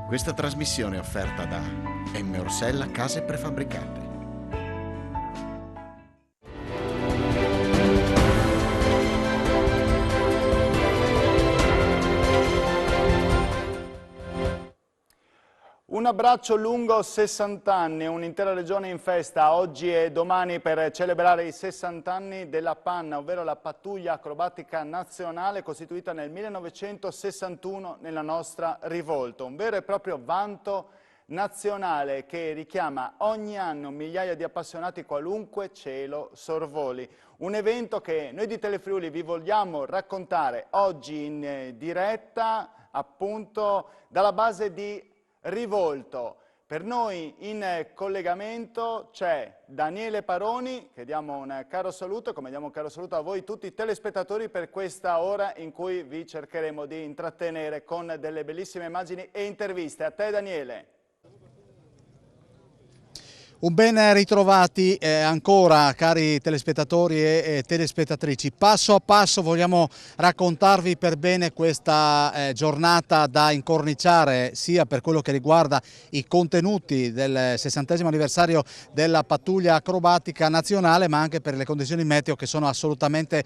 Questa trasmissione è offerta da M. Orsella Case Prefabbricate. Un abbraccio lungo 60 anni, un'intera regione in festa oggi e domani per celebrare i 60 anni della Panna, ovvero la pattuglia acrobatica nazionale costituita nel 1961 nella nostra rivolta. Un vero e proprio vanto nazionale che richiama ogni anno migliaia di appassionati qualunque cielo sorvoli. Un evento che noi di Telefriuli vi vogliamo raccontare oggi in diretta appunto dalla base di Rivolto. Per noi in collegamento c'è Daniele Paroni, che diamo un caro saluto, come diamo un caro saluto a voi tutti i telespettatori per questa ora in cui vi cercheremo di intrattenere con delle bellissime immagini e interviste. A te Daniele. Un ben ritrovati ancora cari telespettatori e telespettatrici. Passo a passo vogliamo raccontarvi per bene questa giornata da incorniciare sia per quello che riguarda i contenuti del 60° anniversario della pattuglia acrobatica nazionale, ma anche per le condizioni meteo che sono assolutamente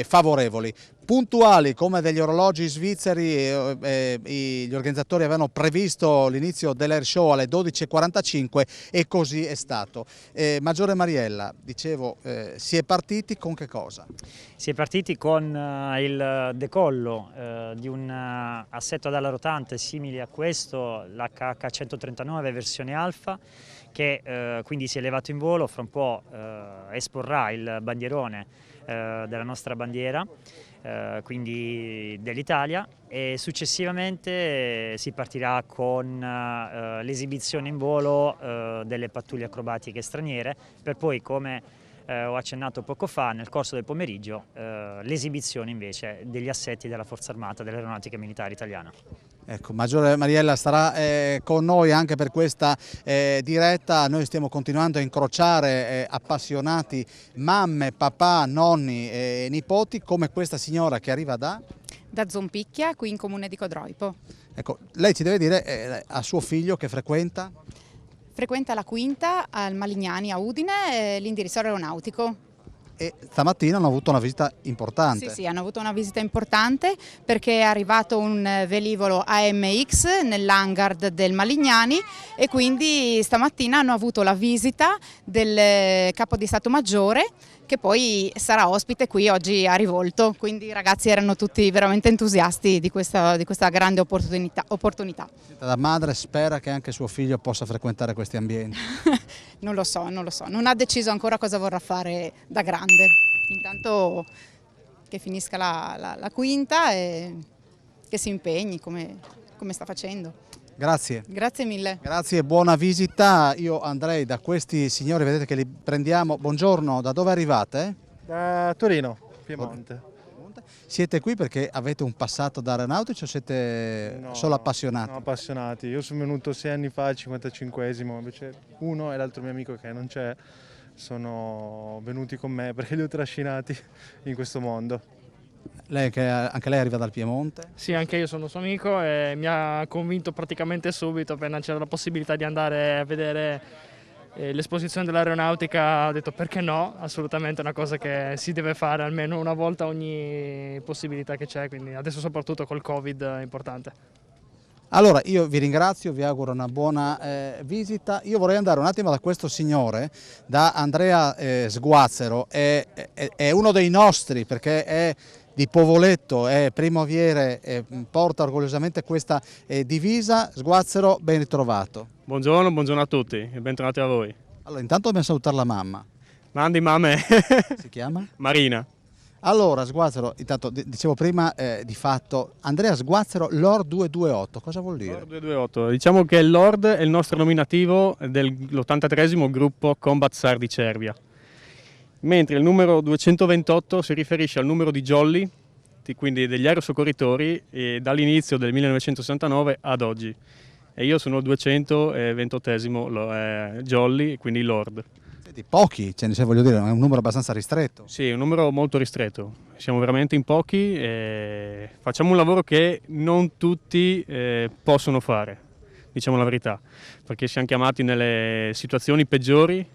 favorevoli. Puntuali come degli orologi svizzeri, gli organizzatori avevano previsto l'inizio dell'air show alle 12:45 e così è stato. Maggiore Mariella, dicevo, si è partiti con che cosa? Si è partiti con il decollo di un assetto ad ala rotante simile a questo, l'HH139 versione alfa, che quindi si è elevato in volo, fra un po' esporrà il bandierone della nostra bandiera, quindi dell'Italia, e successivamente si partirà con l'esibizione in volo delle pattuglie acrobatiche straniere, per poi, come ho accennato poco fa, nel corso del pomeriggio l'esibizione invece degli assetti della Forza Armata dell'Aeronautica Militare Italiana. Ecco, Maggiore Mariella sarà con noi anche per questa diretta. Noi stiamo continuando a incrociare appassionati mamme, papà, nonni e nipoti, come questa signora che arriva da Zompicchia, qui in comune di Codroipo. Ecco, lei ci deve dire a suo figlio che frequenta? Frequenta la quinta al Malignani a Udine, l'indirizzo aeronautico. E stamattina hanno avuto una visita importante. Sì, hanno avuto una visita importante perché è arrivato un velivolo AMX nell'hangar del Malignani e quindi stamattina hanno avuto la visita del capo di Stato Maggiore, che poi sarà ospite qui oggi a Rivolto, quindi i ragazzi erano tutti veramente entusiasti di questa grande opportunità. Da madre spera che anche suo figlio possa frequentare questi ambienti. Non lo so, non ha deciso ancora cosa vorrà fare da grande, intanto che finisca la quinta e che si impegni come sta facendo. Grazie. Grazie mille. Grazie e buona visita. Io andrei da questi signori, vedete che li prendiamo. Buongiorno, da dove arrivate? Da Torino, Piemonte. Siete qui perché avete un passato da aeronautici o siete solo appassionati? No, appassionati. Io sono venuto 6 anni fa al 55esimo, invece uno e l'altro mio amico che non c'è sono venuti con me perché li ho trascinati in questo mondo. Anche lei arriva dal Piemonte? Sì, anche io sono suo amico e mi ha convinto praticamente subito appena c'era la possibilità di andare a vedere l'esposizione dell'aeronautica. Ho detto perché no, assolutamente è una cosa che si deve fare almeno una volta ogni possibilità che c'è, quindi adesso soprattutto col Covid è importante. Allora io vi ringrazio, vi auguro una buona visita. Io vorrei andare un attimo da questo signore, da Andrea Sguazzero, è uno dei nostri perché è di Povoletto, è primo aviere, porta orgogliosamente questa divisa. Sguazzero, ben ritrovato. Buongiorno a tutti e bentornati a voi. Allora intanto dobbiamo salutare la mamma. Mandi mamme. Si chiama? Marina. Allora Sguazzero, intanto dicevo prima di fatto, Andrea Sguazzero, Lord 228, cosa vuol dire? Lord 228, diciamo che il Lord è il nostro nominativo dell'83esimo gruppo Combat SAR di Cervia, mentre il numero 228 si riferisce al numero di jolly, quindi degli aerosoccorritori, dall'inizio del 1969 ad oggi. E io sono il 228esimo jolly, quindi Lord. Pochi, voglio dire, è un numero abbastanza ristretto. Sì, un numero molto ristretto, siamo veramente in pochi e facciamo un lavoro che non tutti possono fare. diciamo la verità, perché siamo chiamati nelle situazioni peggiori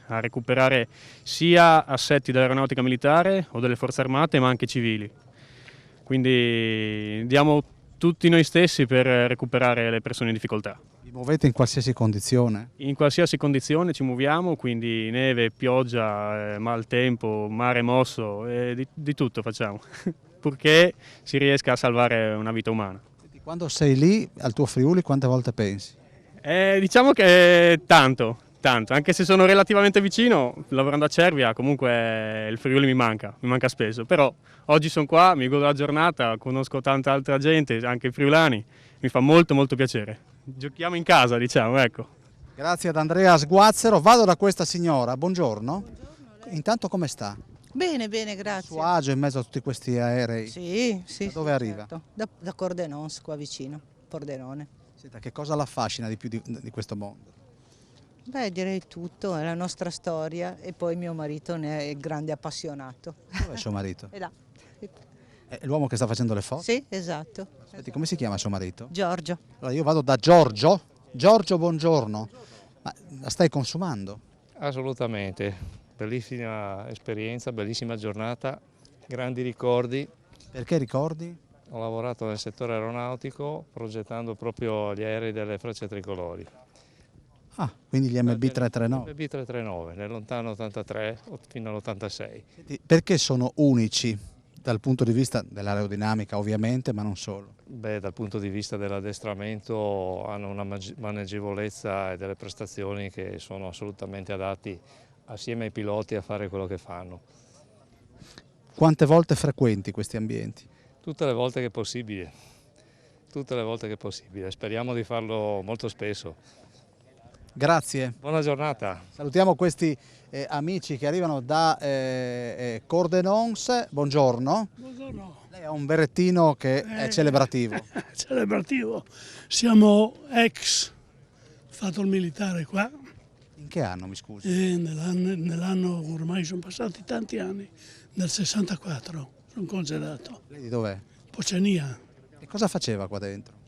a recuperare sia assetti dell'aeronautica militare o delle forze armate, ma anche civili. Quindi diamo tutti noi stessi per recuperare le persone in difficoltà. Vi muovete in qualsiasi condizione? In qualsiasi condizione ci muoviamo, quindi neve, pioggia, maltempo, mare mosso, di tutto facciamo, purché si riesca a salvare una vita umana. Quando sei lì al tuo Friuli quante volte pensi? Diciamo che tanto, anche se sono relativamente vicino, lavorando a Cervia, comunque il Friuli mi manca spesso, però oggi sono qua, mi godo la giornata, conosco tanta altra gente, anche i friulani, mi fa molto piacere. Giochiamo in casa, diciamo, ecco. Grazie ad Andrea Sguazzero, vado da questa signora, buongiorno. Intanto come sta? Bene, bene, grazie. Suo agio in mezzo a tutti questi aerei? Sì, sì. Da dove arriva? Certo. Da Cordenons, qua vicino, Pordenone. Senta, che cosa l'affascina di più di questo mondo? Beh, direi tutto, è la nostra storia e poi mio marito ne è grande appassionato. Dov'è suo marito? È là. È l'uomo che sta facendo le foto? Sì, esatto. Aspetti, come si chiama suo marito? Giorgio. Allora io vado da Giorgio. Giorgio, buongiorno. Ma la stai consumando? Assolutamente, bellissima esperienza, bellissima giornata, grandi ricordi. Perché ricordi? Ho lavorato nel settore aeronautico progettando proprio gli aerei delle Frecce Tricolori. Ah, quindi gli MB339. MB339, nel lontano 83 fino all'86. Perché sono unici dal punto di vista dell'aerodinamica ovviamente, ma non solo? Beh, dal punto di vista dell'addestramento hanno una maneggevolezza e delle prestazioni che sono assolutamente adatti assieme ai piloti a fare quello che fanno. Quante volte frequenti questi ambienti? Tutte le volte che è possibile, speriamo di farlo molto spesso. Grazie. Buona giornata. Salutiamo questi amici che arrivano da Cordenons. Buongiorno. Buongiorno. Lei ha un berrettino che è celebrativo. Celebrativo. Siamo fatto il militare qua. In che anno, mi scusi? Nell'anno, ormai sono passati tanti anni, nel 64 sono congelato. Lei di dov'è? Pocenia. E cosa faceva qua dentro?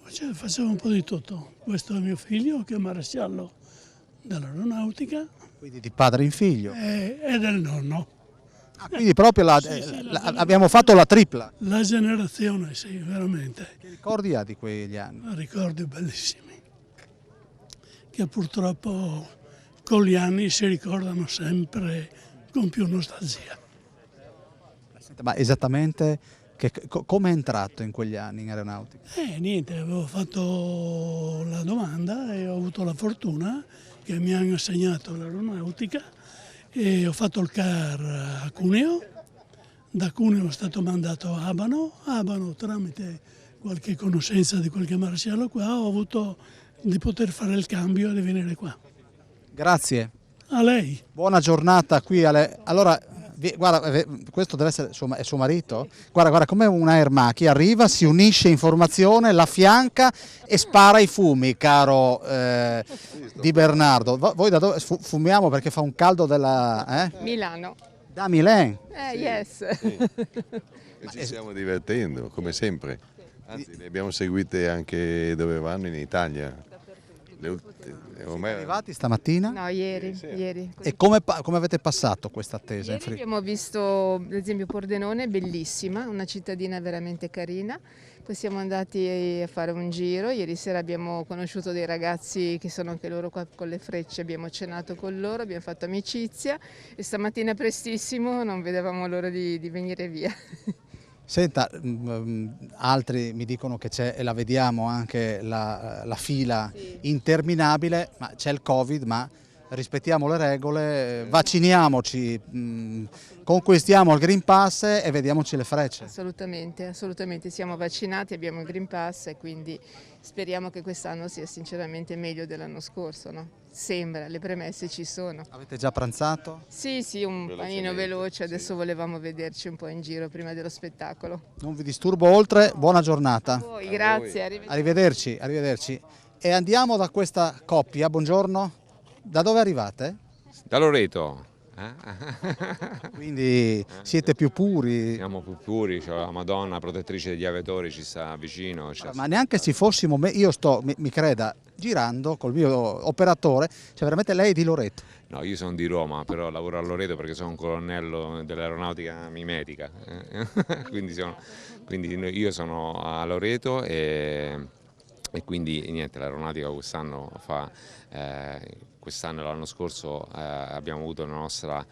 Facevo un po' di tutto. Questo è mio figlio che è maresciallo dell'aeronautica. Quindi di padre in figlio? E del nonno. Ah, quindi proprio abbiamo fatto la tripla. La generazione, sì, veramente. Che ricordi ha di quegli anni? Ricordi bellissimi, che purtroppo con gli anni si ricordano sempre con più nostalgia. Ma esattamente come è entrato in quegli anni in aeronautica? Niente, avevo fatto la domanda e ho avuto la fortuna che mi hanno assegnato l'aeronautica e ho fatto il CAR a Cuneo, da Cuneo sono stato mandato a Abano tramite qualche conoscenza di qualche maresciallo qua ho avuto di poter fare il cambio e di venire qua. Grazie. A lei. Buona giornata qui Allora, guarda, questo deve essere suo marito? Guarda com'è un aermacchi, arriva, si unisce in formazione, la fianca e spara i fumi, caro Di Bernardo. Voi da dove fumiamo perché fa un caldo della... Milano. Da Milan? Yes. Sì. E ci stiamo divertendo, come sempre. Anzi, le abbiamo seguite anche dove vanno in Italia. Siete arrivati stamattina? No, ieri. E come avete passato questa attesa? Ieri abbiamo visto, ad esempio, Pordenone, bellissima, una cittadina veramente carina. Poi siamo andati a fare un giro, ieri sera abbiamo conosciuto dei ragazzi che sono anche loro qua con le Frecce, abbiamo cenato con loro, abbiamo fatto amicizia e stamattina prestissimo non vedevamo l'ora di venire via. Senta, altri mi dicono che c'è, e la vediamo anche, la fila interminabile, ma c'è il Covid, ma rispettiamo le regole, vacciniamoci, conquistiamo il Green Pass e vediamoci le Frecce. Assolutamente, siamo vaccinati, abbiamo il Green Pass e quindi speriamo che quest'anno sia sinceramente meglio dell'anno scorso, no? Sembra, le premesse ci sono. Avete già pranzato? Sì, un panino veloce, adesso volevamo vederci un po' in giro prima dello spettacolo. Non vi disturbo oltre, buona giornata. Voi, grazie, arrivederci. E andiamo da questa coppia, buongiorno. Da dove arrivate? Da Loreto. Quindi siete più puri? Siamo più puri, cioè la Madonna protettrice degli aviatori ci sta vicino. Ma neanche se fossimo, io sto, mi creda, girando col mio operatore, cioè veramente lei è di Loreto. No, io sono di Roma, però lavoro a Loreto perché sono un colonnello dell'aeronautica mimetica, quindi io sono a Loreto e quindi niente, l'aeronautica quest'anno quest'anno e l'anno scorso abbiamo avuto la nostra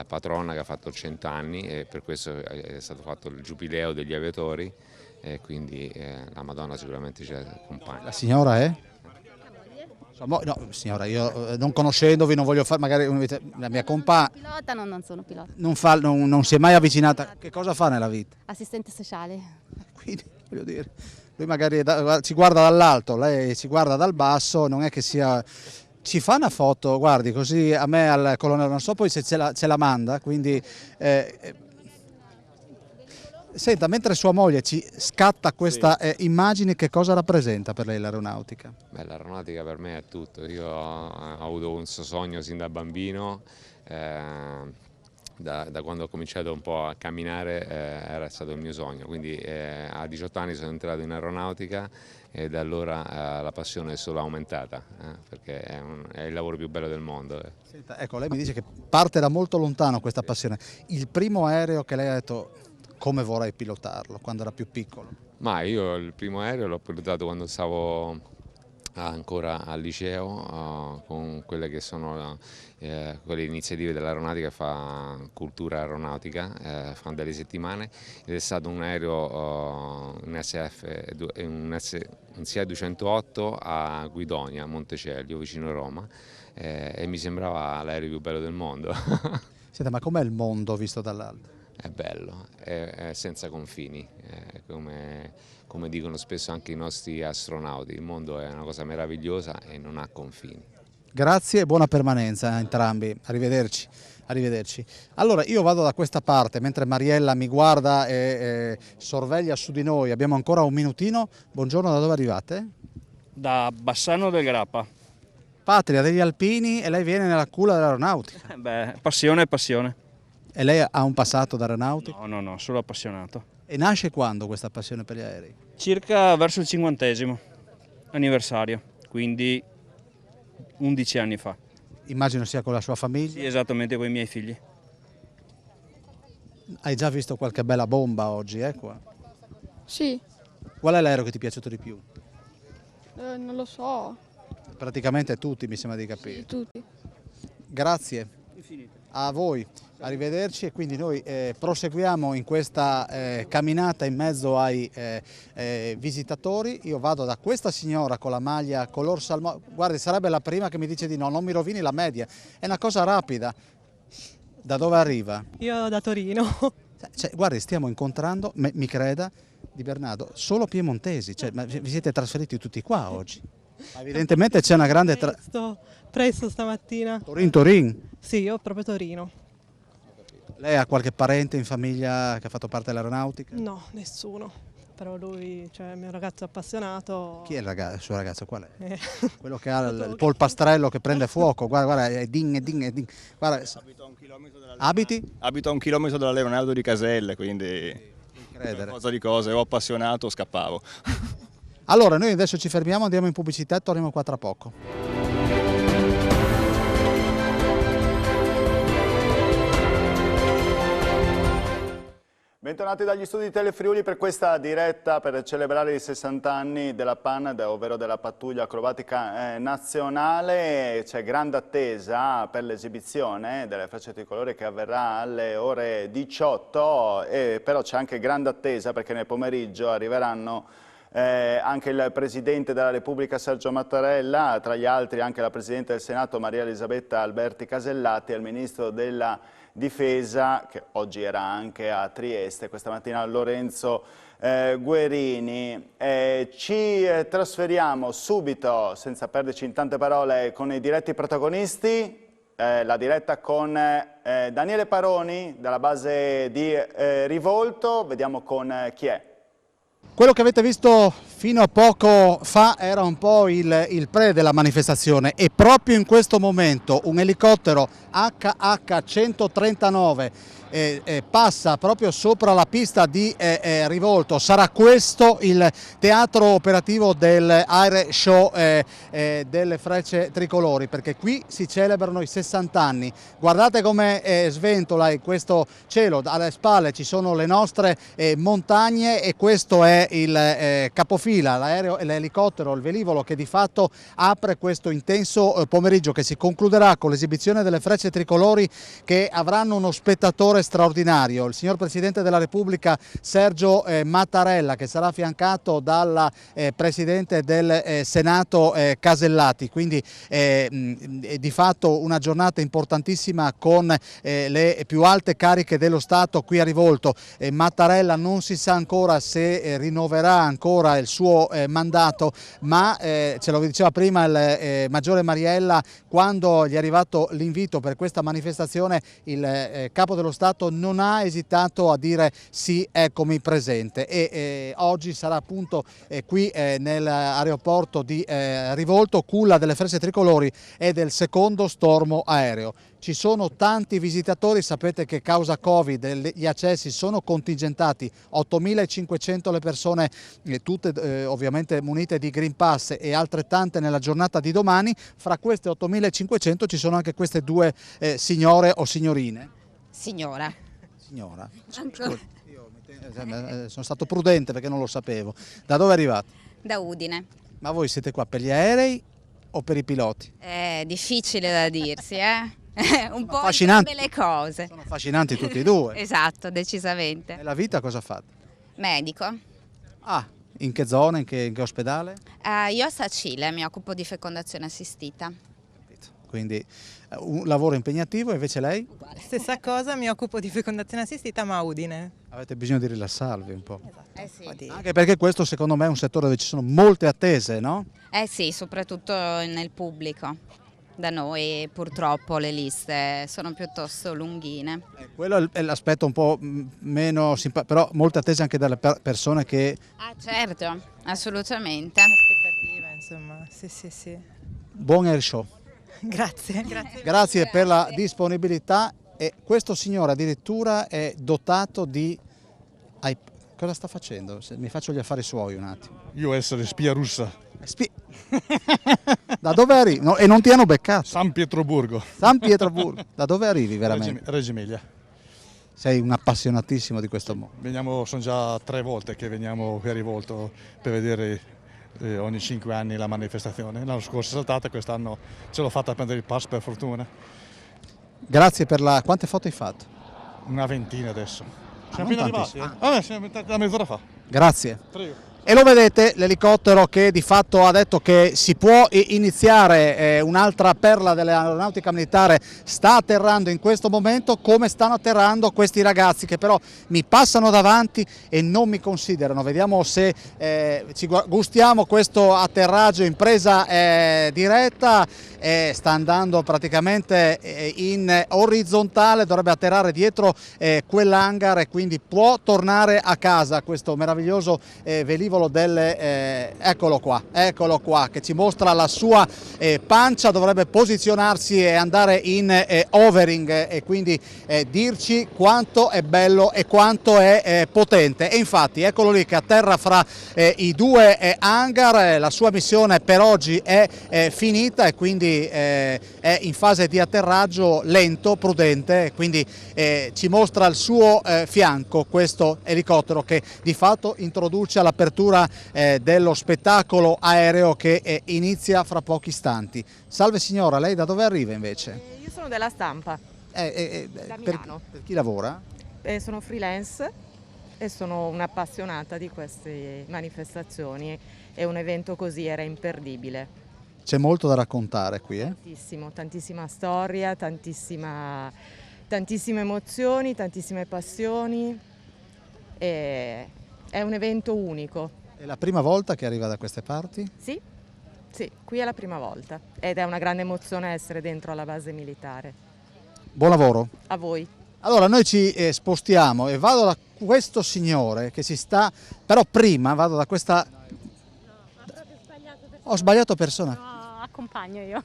patrona che ha fatto 100 anni e per questo è stato fatto il giubileo degli aviatori e quindi la Madonna sicuramente ci accompagna. La signora è? No, signora, io non conoscendovi non voglio fare, magari la mia compagna Pilota, no, non sono pilota. non si è mai avvicinata. Che cosa fa nella vita? Assistente sociale. Quindi, voglio dire, lui magari ci guarda dall'alto, lei ci guarda dal basso, non è che sia... Ci fa una foto, guardi, così a me al colonnello, non so poi se ce la manda, quindi... Senta, mentre sua moglie ci scatta questa immagine, che cosa rappresenta per lei l'aeronautica? Beh, l'aeronautica per me è tutto, io ho avuto questo sogno sin da bambino, da quando ho cominciato un po' a camminare era stato il mio sogno, quindi a 18 anni sono entrato in aeronautica e da allora la passione è solo aumentata, perché è il lavoro più bello del mondo. Senta, ecco, lei mi dice che parte da molto lontano questa passione, il primo aereo che lei ha detto... Come vorrei pilotarlo quando era più piccolo? Ma io il primo aereo l'ho pilotato quando stavo ancora al liceo con quelle che sono quelle iniziative dell'aeronautica che fa cultura aeronautica, fanno delle settimane ed è stato un aereo, un SIA 208 a Guidonia, a Montecelio, vicino a Roma e mi sembrava l'aereo più bello del mondo. Senta, ma com'è il mondo visto dall'alto? È bello, è senza confini, come dicono spesso anche i nostri astronauti, il mondo è una cosa meravigliosa e non ha confini. Grazie e buona permanenza a entrambi, arrivederci. Arrivederci. Allora io vado da questa parte mentre Mariella mi guarda e sorveglia su di noi, abbiamo ancora un minutino. Buongiorno, da dove arrivate? Da Bassano del Grappa. Patria degli alpini e lei viene nella culla dell'aeronautica? Beh, passione è passione. E lei ha un passato da aeronautica? No, solo appassionato. E nasce quando questa passione per gli aerei? Circa verso il 50° anniversario, quindi 11 anni fa. Immagino sia con la sua famiglia? Sì, esattamente, con i miei figli. Hai già visto qualche bella bomba oggi, qua? Sì. Qual è l'aereo che ti è piaciuto di più? Non lo so. Praticamente tutti, mi sembra di capire. Sì, tutti. Grazie. A voi, arrivederci e quindi noi proseguiamo in questa camminata in mezzo ai visitatori. Io vado da questa signora con la maglia color salmone, guardi sarebbe la prima che mi dice di no, non mi rovini la media, è una cosa rapida. Da dove arriva? Io da Torino. Guardi, stiamo incontrando, mi creda, Di Bernardo, solo piemontesi, ma vi siete trasferiti tutti qua oggi? Ma evidentemente c'è una grande... Presto stamattina. Torin? Sì, io proprio Torino. Lei ha qualche parente in famiglia che ha fatto parte dell'aeronautica? No, nessuno. Però lui, il mio ragazzo appassionato... Chi è il suo ragazzo? Qual è? Quello che ha il polpastrello che prende fuoco, guarda, è ding. Guarda. Abito a 1 chilometro Abiti? Abito a 1 chilometro dall'aeronautico di Caselle, quindi... Cosa di cose, ero appassionato, scappavo. Allora, noi adesso ci fermiamo, andiamo in pubblicità e torniamo qua tra poco. Bentornati dagli studi di Telefriuli per questa diretta per celebrare i 60 anni della PAN, ovvero della Pattuglia Acrobatica Nazionale. C'è grande attesa per l'esibizione delle frecce tricolore che avverrà alle ore 18, però c'è anche grande attesa perché nel pomeriggio arriveranno anche il Presidente della Repubblica Sergio Mattarella, tra gli altri anche la Presidente del Senato Maria Elisabetta Alberti Casellati e il Ministro della Difesa, che oggi era anche a Trieste, questa mattina Lorenzo Guerini. Ci trasferiamo subito, senza perderci in tante parole, con i diretti protagonisti. La diretta con Daniele Paroni dalla base di Rivolto, vediamo con chi è. Quello che avete visto fino a poco fa era un po' il pre della manifestazione e proprio in questo momento un elicottero HH139 passa proprio sopra la pista di rivolto. Sarà questo il teatro operativo del Air Show delle Frecce Tricolori, perché qui si celebrano i 60 anni. Guardate come sventola in questo cielo, alle spalle ci sono le nostre montagne e questo è il capofila, l'aereo e l'elicottero, il velivolo che di fatto apre questo intenso pomeriggio che si concluderà con l'esibizione delle Frecce Tricolori, che avranno uno spettatore straordinario, il signor Presidente della Repubblica Sergio Mattarella, che sarà affiancato dalla Presidente del Senato Casellati, quindi di fatto una giornata importantissima con le più alte cariche dello Stato qui a Rivolto. Mattarella non si sa ancora se rinnoverà ancora il suo mandato, ma ce lo diceva prima il Maggiore Mariella, quando gli è arrivato l'invito per questa manifestazione il Capo dello Stato non ha esitato a dire sì, eccomi presente, e oggi sarà appunto qui nell'aeroporto di Rivolto, culla delle Frecce Tricolori e del secondo stormo aereo. Ci sono tanti visitatori, sapete che causa Covid gli accessi sono contingentati, 8.500 le persone, tutte ovviamente munite di Green Pass e altrettante nella giornata di domani. Fra queste 8.500 ci sono anche queste due signore o signorine. Signora. Signora. Io sono stato prudente perché non lo sapevo. Da dove arrivate? Da Udine. Ma voi siete qua per gli aerei o per i piloti? È difficile da dirsi, un po' affascinanti. entrambe le cose. Sono affascinanti tutti e due. Esatto, decisamente. Nella vita cosa fate? Medico. Ah, in che zona, in che ospedale? Io a Sacile mi occupo di fecondazione assistita. Quindi un lavoro impegnativo, invece lei? Stessa cosa, mi occupo di fecondazione assistita ma a Udine. Avete bisogno di rilassarvi un po'. Esatto. Sì. Anche perché questo secondo me è un settore dove ci sono molte attese, no? Sì, soprattutto nel pubblico. Da noi purtroppo le liste sono piuttosto lunghine. Quello è l'aspetto un po' meno simpatico, però molte attese anche dalle persone che... Ah certo, assolutamente. Aspettativa, insomma, sì. Buon air show. Grazie. Grazie per la disponibilità. E questo signore addirittura è dotato di... Cosa sta facendo? Mi faccio gli affari suoi un attimo. Io essere spia russa. Da dove arrivi? No, e non ti hanno beccato? San Pietroburgo. San Pietroburgo. Da dove arrivi veramente? Reggio Emilia. Sei un appassionatissimo di questo mondo. Sono già 3 volte che veniamo qui a Rivolto per vedere ogni 5 anni la manifestazione. L'anno scorso è saltata, quest'anno ce l'ho fatta a prendere il pass per fortuna. Grazie per la... Quante foto hai fatto? Una ventina adesso. Siamo non appena arrivati. Siamo da mezz'ora fa. Grazie. Prego. E lo vedete l'elicottero che di fatto ha detto che si può iniziare, un'altra perla dell'aeronautica militare sta atterrando in questo momento, come stanno atterrando questi ragazzi che però mi passano davanti e non mi considerano. Vediamo se ci gustiamo questo atterraggio in presa diretta. Sta andando praticamente in orizzontale, dovrebbe atterrare dietro quell'hangar e quindi può tornare a casa questo meraviglioso velivolo eccolo qua che ci mostra la sua pancia, dovrebbe posizionarsi e andare in overing e quindi dirci quanto è bello e quanto è potente, e infatti eccolo lì che atterra fra i due hangar. La sua missione per oggi è finita e quindi è in fase di atterraggio lento, prudente, quindi ci mostra al suo fianco questo elicottero che di fatto introduce all'apertura dello spettacolo aereo che inizia fra pochi istanti. Salve signora, lei da dove arriva invece? Io sono della stampa, da Milano. Per chi lavora? Sono freelance e sono un'appassionata di queste manifestazioni e un evento così era imperdibile. C'è molto da raccontare qui, Tantissima storia, tantissime emozioni, tantissime passioni. È un evento unico. È la prima volta che arriva da queste parti? Sì, qui è la prima volta ed è una grande emozione essere dentro alla base militare. Buon lavoro. A voi. Allora noi ci spostiamo e vado da questo signore che si sta, però prima vado da questa... Ho sbagliato persona. No, accompagno io.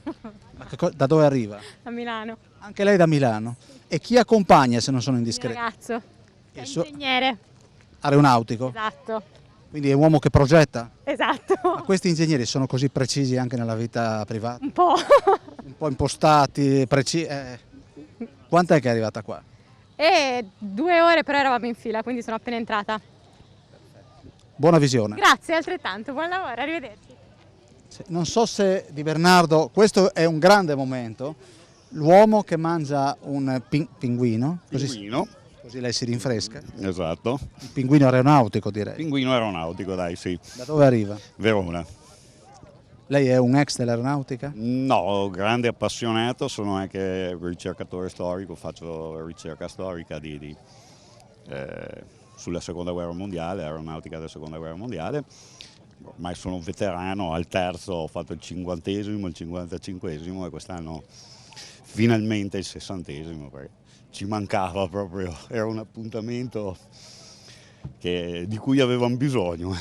Ma da dove arriva? A Milano. Anche lei da Milano. E chi accompagna se non sono Il indiscreto? ragazzo. È Il suo- ingegnere. Aeronautico? Esatto. Quindi è un uomo che progetta? Esatto. Ma questi ingegneri sono così precisi anche nella vita privata? Un po'. Un po' impostati, precisi. Quant'è che è arrivata qua? E 2 ore però eravamo in fila, quindi sono appena entrata. Buona visione. Grazie, altrettanto. Buon lavoro, arrivederci. Non so se Di Bernardo, questo è un grande momento, l'uomo che mangia un pinguino, così lei si rinfresca. Esatto. Il pinguino aeronautico direi. Pinguino aeronautico, dai, sì. Da dove arriva? Verona. Lei è un ex dell'aeronautica? No, grande appassionato, sono anche ricercatore storico, faccio ricerca storica sulla seconda guerra mondiale, aeronautica della seconda guerra mondiale. Ormai sono un veterano, al terzo ho fatto il 50esimo, il 55esimo e quest'anno finalmente il 60esimo, perché ci mancava proprio, era un appuntamento di cui avevamo bisogno.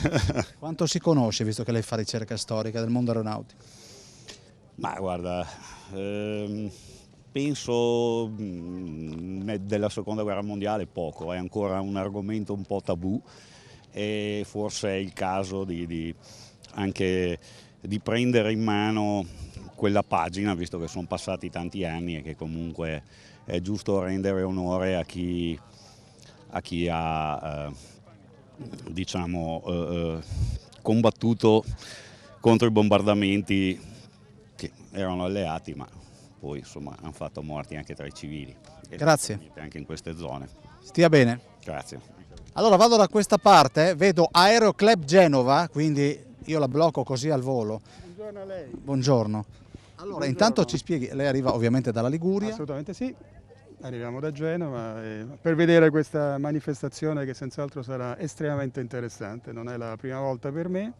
Quanto si conosce, visto che lei fa ricerca storica del mondo aeronautico? Ma guarda, penso della seconda guerra mondiale poco, è ancora un argomento un po' tabù e forse è il caso anche di prendere in mano quella pagina, visto che sono passati tanti anni e che comunque è giusto rendere onore a chi ha combattuto contro i bombardamenti che erano alleati, ma poi insomma hanno fatto morti anche tra i civili. Grazie. Anche in queste zone. Stia bene. Grazie. Allora vado da questa parte, vedo Aero Club Genova, quindi io la blocco così al volo. Buongiorno a lei. Buongiorno. Allora intanto ci spieghi, lei arriva ovviamente dalla Liguria. Assolutamente sì, arriviamo da Genova per vedere questa manifestazione che senz'altro sarà estremamente interessante, non è la prima volta per me.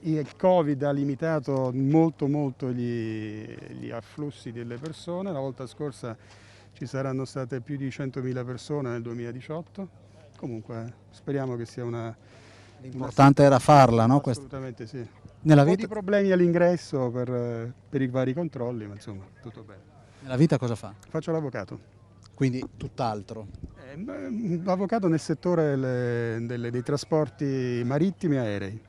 Il Covid ha limitato molto gli afflussi delle persone, la volta scorsa ci saranno state più di 100.000 persone nel 2018, comunque speriamo che sia L'importante era farla, no? Assolutamente sì. Nella Un po' vita... di problemi all'ingresso per i vari controlli, ma insomma tutto bene. Nella vita cosa fa? Faccio l'avvocato. Quindi tutt'altro? Avvocato nel settore dei trasporti marittimi e aerei.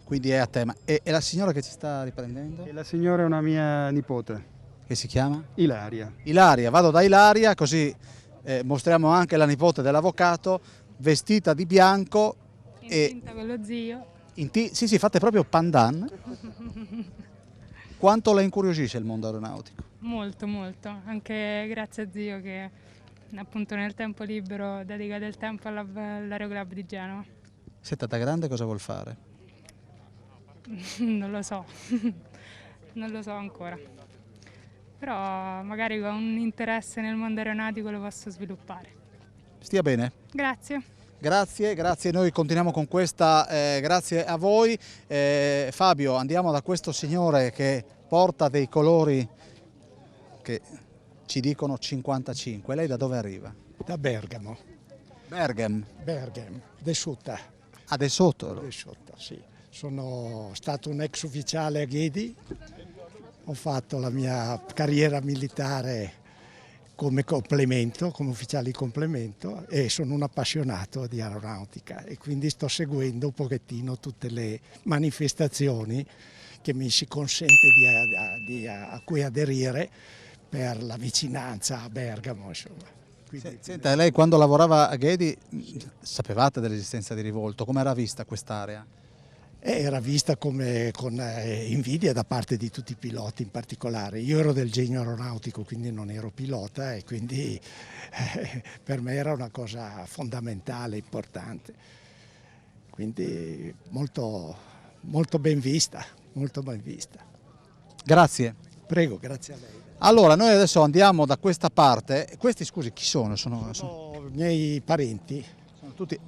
Quindi è a tema. E la signora che ci sta riprendendo? E la signora è una mia nipote. Che si chiama? Ilaria. Ilaria, vado da Ilaria così mostriamo anche la nipote dell'avvocato vestita di bianco. Incinta con lo zio. Sì, fate proprio pandan. Quanto la incuriosisce il mondo aeronautico? Molto, anche grazie a zio che appunto nel tempo libero dedica del tempo all'Aeroclub di Genova. Senta, da grande cosa vuol fare? Non lo so, non lo so ancora, però magari con un interesse nel mondo aeronautico lo posso sviluppare. Stia bene. Grazie. Grazie, noi continuiamo con questa, grazie a voi. Fabio, andiamo da questo signore che porta dei colori che ci dicono 55. Lei da dove arriva? Da Bergamo. Bergamo, Desciutta. Ah, De Soto? Desciutta, sì. Sono stato un ex ufficiale a Ghedi, ho fatto la mia carriera militare come complemento, come ufficiale di complemento e sono un appassionato di aeronautica e quindi sto seguendo un pochettino tutte le manifestazioni che mi si consente a cui aderire per la vicinanza a Bergamo, insomma. Quindi, senta, lei quando lavorava a Ghedi sapevate dell'esistenza di Rivolto, come era vista quest'area? Era vista con invidia da parte di tutti i piloti in particolare. Io ero del genio aeronautico, quindi non ero pilota e quindi per me era una cosa fondamentale, importante. Quindi molto ben vista, molto ben vista. Grazie. Prego, grazie a lei. Allora, noi adesso andiamo da questa parte. Questi, scusi, chi sono? Sono miei parenti. Sono tutti,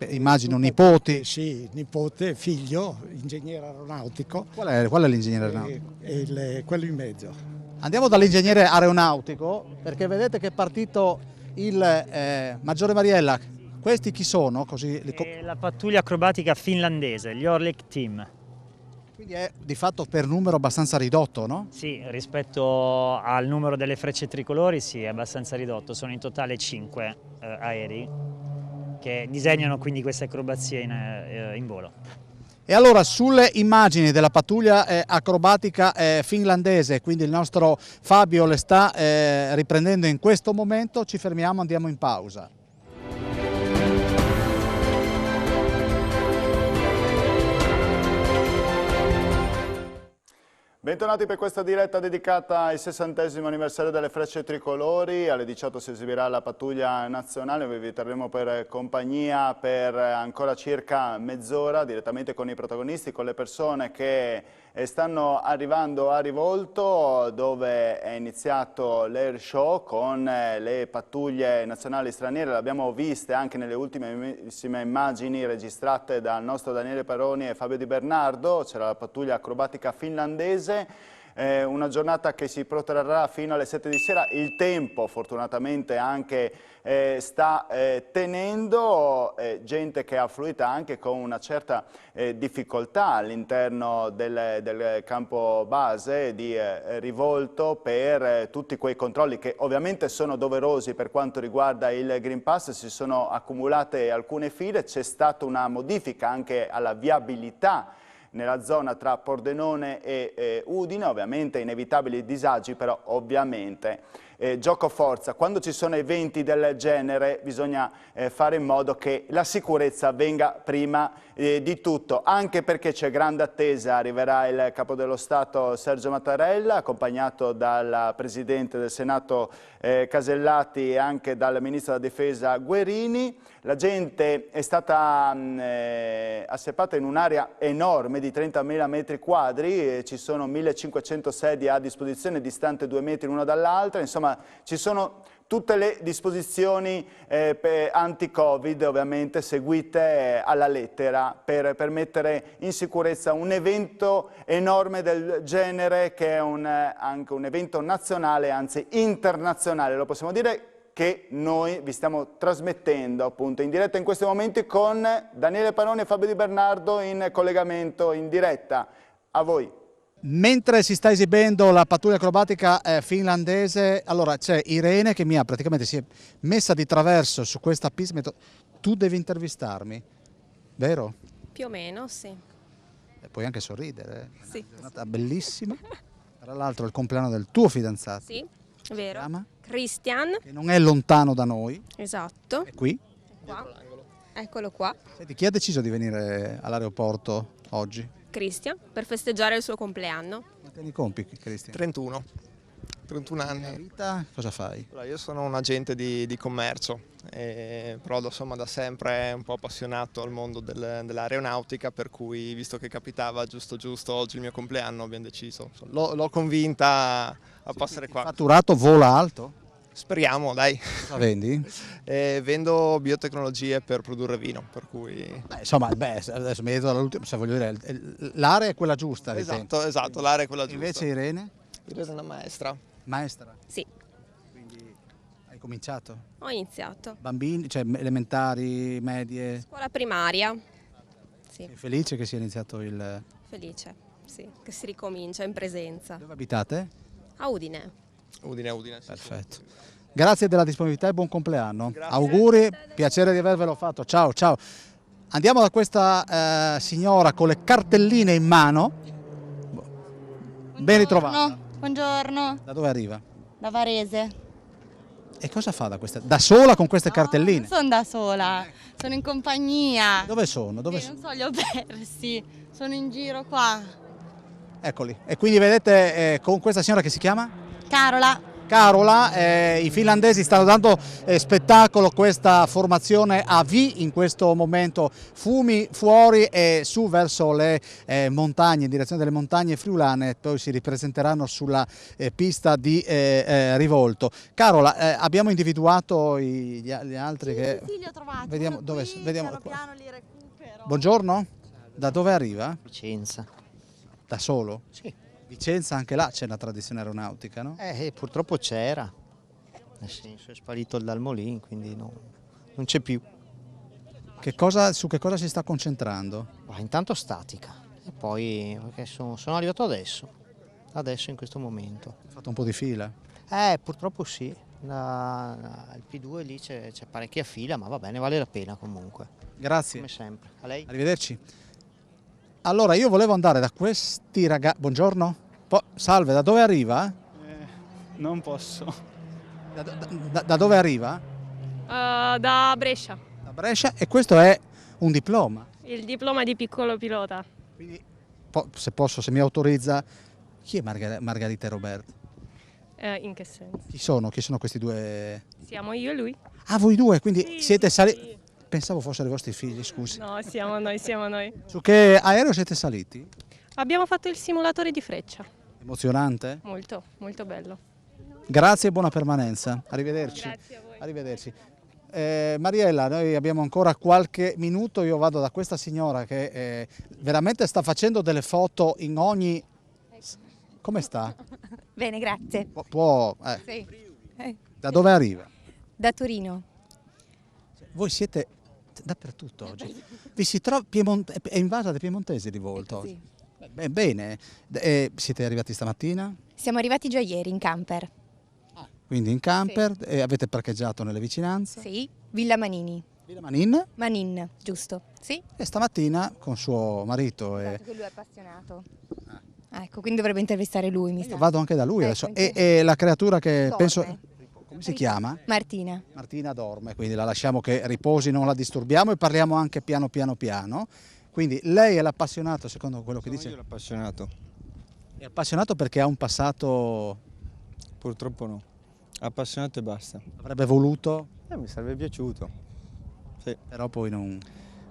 immagino, nipoti. Sì, nipote, figlio, ingegnere aeronautico. Qual è l'ingegnere aeronautico? Quello in mezzo. Andiamo dall'ingegnere aeronautico perché vedete che è partito Maggiore Mariella, questi chi sono? Così La pattuglia acrobatica finlandese, gli Orlik Team. Quindi è di fatto per numero abbastanza ridotto, no? Sì, rispetto al numero delle frecce tricolori sì, è abbastanza ridotto, sono in totale 5 aerei che disegnano quindi queste acrobazie in volo. E allora sulle immagini della pattuglia acrobatica finlandese, quindi il nostro Fabio le sta riprendendo in questo momento, ci fermiamo, andiamo in pausa. Bentornati per questa diretta dedicata al 60° anniversario delle Frecce Tricolori. Alle 18 si esibirà la pattuglia nazionale, vi terremo per compagnia per ancora circa mezz'ora direttamente con i protagonisti, con le persone che stanno arrivando a Rivolto, dove è iniziato l'air show con le pattuglie nazionali straniere. Le abbiamo viste anche nelle ultimissime immagini registrate dal nostro Daniele Paroni e Fabio Di Bernardo. C'era la pattuglia acrobatica finlandese. Una giornata che si protrarrà fino alle 7 di sera. Il tempo fortunatamente anche sta tenendo, gente che è affluita anche con una certa difficoltà all'interno del campo base di Rivolto per tutti quei controlli che ovviamente sono doverosi per quanto riguarda il Green Pass. Si sono accumulate alcune file, c'è stata una modifica anche alla viabilità nella zona tra Pordenone e Udine, ovviamente inevitabili disagi, però ovviamente gioco forza. Quando ci sono eventi del genere bisogna fare in modo che la sicurezza venga prima di tutto, anche perché c'è grande attesa. Arriverà il Capo dello Stato Sergio Mattarella, accompagnato dal Presidente del Senato Casellati e anche dal Ministro della Difesa Guerini. La gente è stata asseppata in un'area enorme di 30.000 metri quadri, ci sono 1.500 sedie a disposizione, distante 2 metri l'una dall'altra, insomma ci sono tutte le disposizioni anti-Covid ovviamente seguite alla lettera per mettere in sicurezza un evento enorme del genere, che è anche un evento nazionale, anzi internazionale, lo possiamo dire, che noi vi stiamo trasmettendo appunto in diretta in questi momenti con Daniele Paroni e Fabio Di Bernardo in collegamento in diretta. A voi. Mentre si sta esibendo la pattuglia acrobatica finlandese, allora c'è Irene che praticamente si è messa di traverso su questa pista. Tu devi intervistarmi, vero? Più o meno, sì. E puoi anche sorridere. Sì. È una giornata bellissima. Tra l'altro è il compleanno del tuo fidanzato. Sì, è vero. Si chiama? Christian. Che non è lontano da noi. Esatto. È qui. Qua. Eccolo qua. Senti, chi ha deciso di venire all'aeroporto oggi? Christian, per festeggiare il suo compleanno. Quanti anni compi, Cristian? 31 anni. Nella vita cosa fai? Allora, io sono un agente di commercio, però insomma da sempre un po' appassionato al mondo dell'aeronautica, per cui visto che capitava giusto oggi il mio compleanno abbiamo deciso, l'ho convinta a passare qua. Il fatturato vola alto? Speriamo, dai. Cosa vendi? Vendo biotecnologie per produrre vino, per cui... Insomma, adesso mi hai detto dall'ultimo, se voglio dire, l'area è quella giusta. Esatto, l'area è quella giusta. Invece Irene? Irene è una maestra. Maestra? Sì. Quindi hai cominciato? Ho iniziato. Bambini, cioè elementari, medie? Scuola primaria. Sì. Sei felice che sia iniziato il... Felice, sì, che si ricomincia in presenza. Dove abitate? A Udine. Udine. Sì, perfetto. Sì. Grazie della disponibilità e buon compleanno. Grazie. Auguri, piacere di avervelo fatto. Ciao. Andiamo da questa signora con le cartelline in mano. Ben ritrovata. Buongiorno. Da dove arriva? Da Varese. E cosa fa da sola con queste cartelline? Non sono da sola, sono in compagnia. Dove sono? Non so, li ho persi. Sono in giro qua. Eccoli. E quindi vedete con questa signora che si chiama? Carola, i finlandesi stanno dando spettacolo, questa formazione a V in questo momento, fumi fuori e su verso le montagne, in direzione delle montagne friulane, poi si ripresenteranno sulla pista di Rivolto. Carola, abbiamo individuato gli altri che... Sì, li ho trovati. Vediamo dove... Piano piano li recupero. Buongiorno, da dove arriva? Vicenza. Da solo? Sì. Vicenza, anche là c'è una tradizione aeronautica, no? Purtroppo c'era. nel senso è sparito il Dalmolin, quindi non c'è più. Su che cosa si sta concentrando? Intanto statica, e poi perché sono arrivato adesso in questo momento. Hai fatto un po' di fila? Purtroppo sì, il P2 lì c'è parecchia fila, ma va bene, vale la pena comunque. Grazie. Come sempre. A lei? Arrivederci. Allora, io volevo andare da questi ragazzi... Buongiorno. Salve, da dove arriva? Non posso. Da dove arriva? Da Brescia. Da Brescia, e questo è un diploma. Il diploma di piccolo pilota. Se mi autorizza, chi è Margherita e Roberto? In che senso? Chi sono? Chi sono questi due? Siamo io e lui. Ah, voi due, quindi siete saliti... Pensavo fossero i vostri figli, scusi. No, siamo noi. Su che aereo siete saliti? Abbiamo fatto il simulatore di freccia. Emozionante? Molto, molto bello. Grazie e buona permanenza. Arrivederci. Grazie a voi. Arrivederci. Mariella, noi abbiamo ancora qualche minuto, io vado da questa signora che veramente sta facendo delle foto in ogni... Come sta? Bene, grazie. Sì. Sì. Da dove arriva? Da Torino. Voi siete dappertutto oggi. Vi si trova è invasa dai piemontesi di volta oggi. Sì. Bene. Siete arrivati stamattina? Siamo arrivati già ieri in camper. Quindi in camper, e avete parcheggiato nelle vicinanze? Sì, Villa Manini. Villa Manin? Manin, giusto. Sì. E stamattina con suo marito. Esatto, che lui è appassionato. Ecco, quindi dovrebbe intervistare lui, mi sa. Vado anche da lui adesso. E la creatura che penso... Come si chiama? Martina. Martina dorme, quindi la lasciamo che riposi, non la disturbiamo e parliamo anche piano. Quindi lei è l'appassionato, secondo quello che dice? Io l'appassionato. È appassionato perché ha un passato... Purtroppo no. Appassionato e basta. Avrebbe voluto? Mi sarebbe piaciuto. Sì. Però poi non...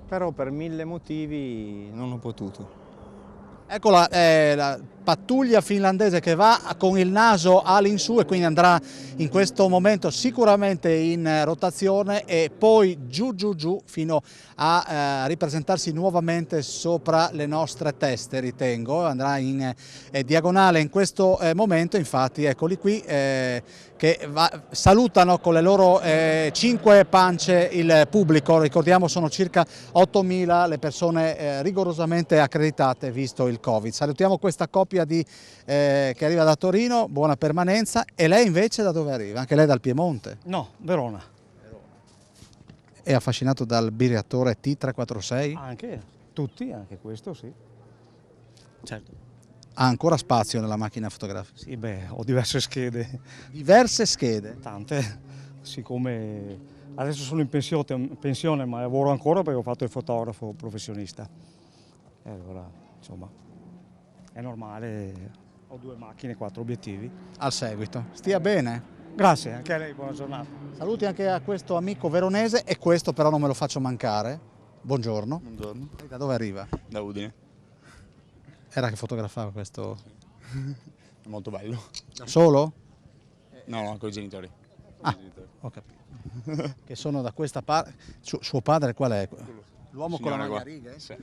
Però per 1000 motivi non ho potuto. Eccola, la pattuglia finlandese che va con il naso all'insù e quindi andrà in questo momento sicuramente in rotazione e poi giù fino a ripresentarsi nuovamente sopra le nostre teste, ritengo. Andrà in diagonale in questo momento, infatti eccoli qui che salutano con le loro 5 pance il pubblico. Ricordiamo sono circa 8.000 le persone rigorosamente accreditate visto il Covid. Salutiamo questa coppia che arriva da Torino, buona permanenza. E lei invece da dove arriva? Anche lei dal Piemonte? No, Verona. È affascinato dal bireattore T346? Anche, tutti, anche questo sì. Certo. Ha ancora spazio nella macchina fotografica? Sì, ho diverse schede. Diverse schede? Tante, siccome adesso sono in pensione ma lavoro ancora perché ho fatto il fotografo professionista. E allora, insomma, è normale, ho 2 macchine, 4 obiettivi. Al seguito. Stia bene? Grazie, anche a lei, buona giornata. Saluti anche a questo amico veronese e questo però non me lo faccio mancare. Buongiorno. Buongiorno. E da dove arriva? Da Udine. Era che fotografava questo? È molto bello. Da solo? No, con i genitori. Ho capito. Che sono da questa parte. Suo padre qual è? L'uomo con la maglia a righe? Sì.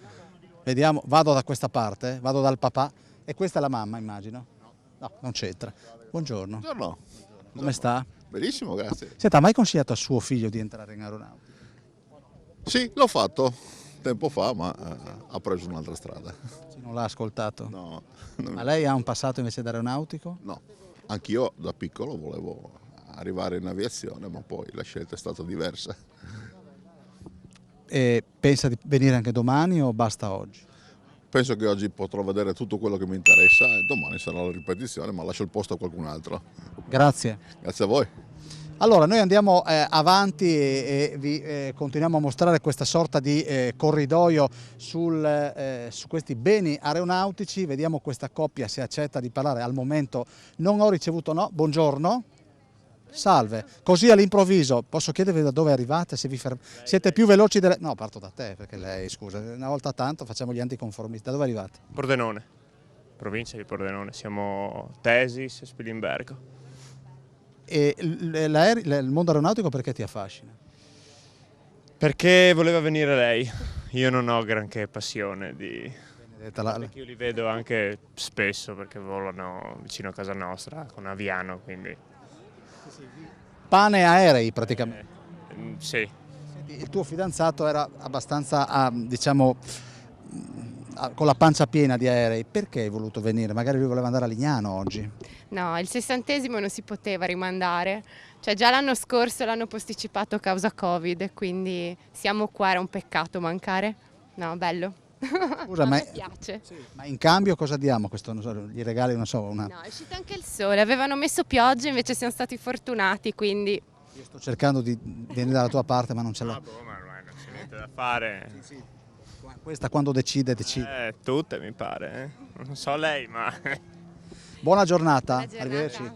Vediamo, vado da questa parte, vado dal papà. E questa è la mamma, immagino? No, non c'entra. Buongiorno. Buongiorno. Come sta? Benissimo, grazie. Senta, ha mai consigliato a suo figlio di entrare in aeronautica? Sì, l'ho fatto tempo fa, ma ha preso un'altra strada. Non l'ha ascoltato? No. Ma lei ha un passato invece da aeronautico? No, anch'io da piccolo volevo arrivare in aviazione, ma poi la scelta è stata diversa. E pensa di venire anche domani o basta oggi? Penso che oggi potrò vedere tutto quello che mi interessa e domani sarà la ripetizione, ma lascio il posto a qualcun altro. Grazie. Grazie a voi. Allora, noi andiamo avanti e vi continuiamo a mostrare questa sorta di corridoio su questi beni aeronautici. Vediamo questa coppia se accetta di parlare. Al momento non ho ricevuto no. Buongiorno. Salve. Così all'improvviso, posso chiedervi da dove arrivate? Se vi siete più veloci delle... No, parto da te, perché lei, scusa, una volta tanto facciamo gli anticonformisti. Da dove arrivate? Pordenone, provincia di Pordenone. Siamo Tesis e Spilimbergo. E il mondo aeronautico perché ti affascina? Perché voleva venire lei. Io non ho granché passione perché io li vedo anche spesso perché volano vicino a casa nostra con Aviano, quindi... pane aerei praticamente. Sì. Senti, il tuo fidanzato era abbastanza, diciamo, con la pancia piena di aerei. Perché hai voluto venire? Magari lui voleva andare a Lignano oggi. No, il 60° non si poteva rimandare, cioè già l'anno scorso l'hanno posticipato a causa Covid, quindi siamo qua, era un peccato mancare. No, bello. Scusa, mi piace. Ma in cambio cosa diamo? Questo, non so, gli regali, non so, una... No, è uscito anche il sole, avevano messo pioggia, invece siamo stati fortunati, quindi... Io sto cercando di venire dalla tua parte, ma non ce l'ho. Ma ormai non c'è niente da fare. Sì. Questa quando decide. Tutte mi pare. Non so lei, ma... Buona giornata.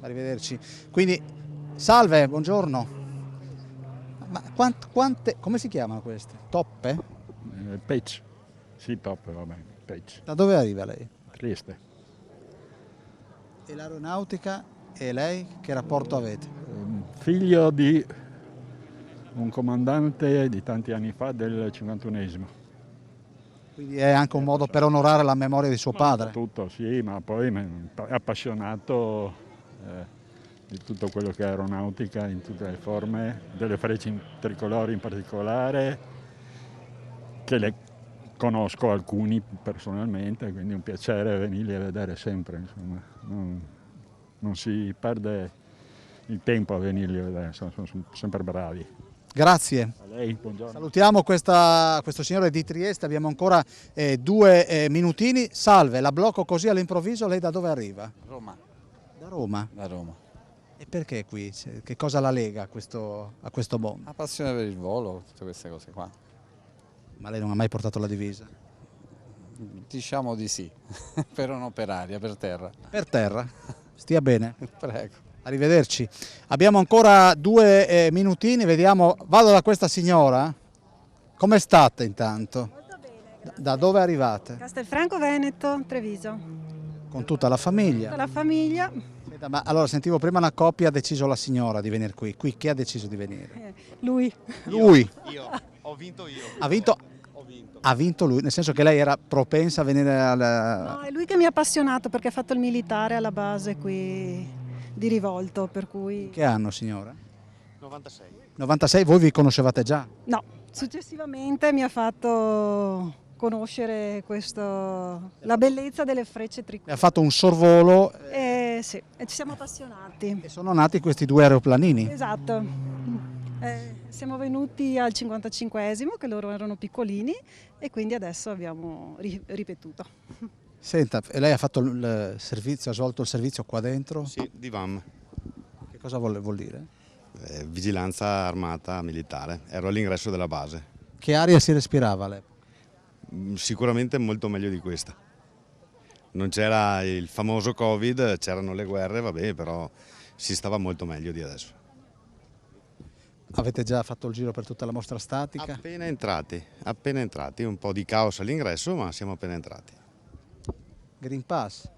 Arrivederci. Quindi, salve, buongiorno. Ma quante, come si chiamano queste? Toppe? Page. Sì, toppe, va bene. Page. Da dove arriva lei? Trieste. E l'aeronautica e lei che rapporto avete? Figlio di un comandante di tanti anni fa del 51esimo. Quindi è anche un modo per onorare la memoria di suo padre? Tutto, sì, ma poi è appassionato di tutto quello che è aeronautica in tutte le forme, delle frecce tricolori in particolare, che le conosco alcuni personalmente, quindi è un piacere venirli a vedere sempre, insomma. Non si perde il tempo a venirli a vedere, sono sempre bravi. Grazie. A lei, buongiorno. Salutiamo questo signore di Trieste, abbiamo ancora 2 minutini. Salve, la blocco così all'improvviso, lei da dove arriva? Roma. Da Roma? Da Roma. E perché qui? Che cosa la lega a questo mondo? La passione per il volo, tutte queste cose qua. Ma lei non ha mai portato la divisa? Diciamo di sì, però non per aria, per terra. Per terra? Stia bene. Prego. Arrivederci. Abbiamo ancora 2 minutini, vediamo. Vado da questa signora. Come state intanto? Molto bene. Da dove arrivate? Castelfranco Veneto, Treviso. Con tutta la famiglia? Tutta la famiglia. Senta, ma allora sentivo prima una coppia, ha deciso la signora di venire qui. Qui chi ha deciso di venire? Lui. Lui? Io. Ho vinto io. Ha vinto? Ha vinto lui, nel senso che lei era propensa a venire al... No, è lui che mi ha appassionato perché ha fatto il militare alla base qui di Rivolto, per cui... Che anno, signora? 96. 96, voi vi conoscevate già? No, successivamente mi ha fatto conoscere la bellezza delle frecce tricolori. Ha fatto un sorvolo. Sì, e ci siamo appassionati. E sono nati questi 2 aeroplanini. Esatto. Siamo venuti al 55esimo, che loro erano piccolini, e quindi adesso abbiamo ripetuto. Senta, e lei ha fatto il servizio, ha svolto il servizio qua dentro? Sì, di VAM. Che cosa vuol dire? Vigilanza armata militare, ero all'ingresso della base. Che aria si respirava all'epoca? Sicuramente molto meglio di questa. Non c'era il famoso Covid, c'erano le guerre, vabbè, però si stava molto meglio di adesso. Avete già fatto il giro per tutta la mostra statica? Appena entrati, un po' di caos all'ingresso, ma siamo appena entrati. Green Pass?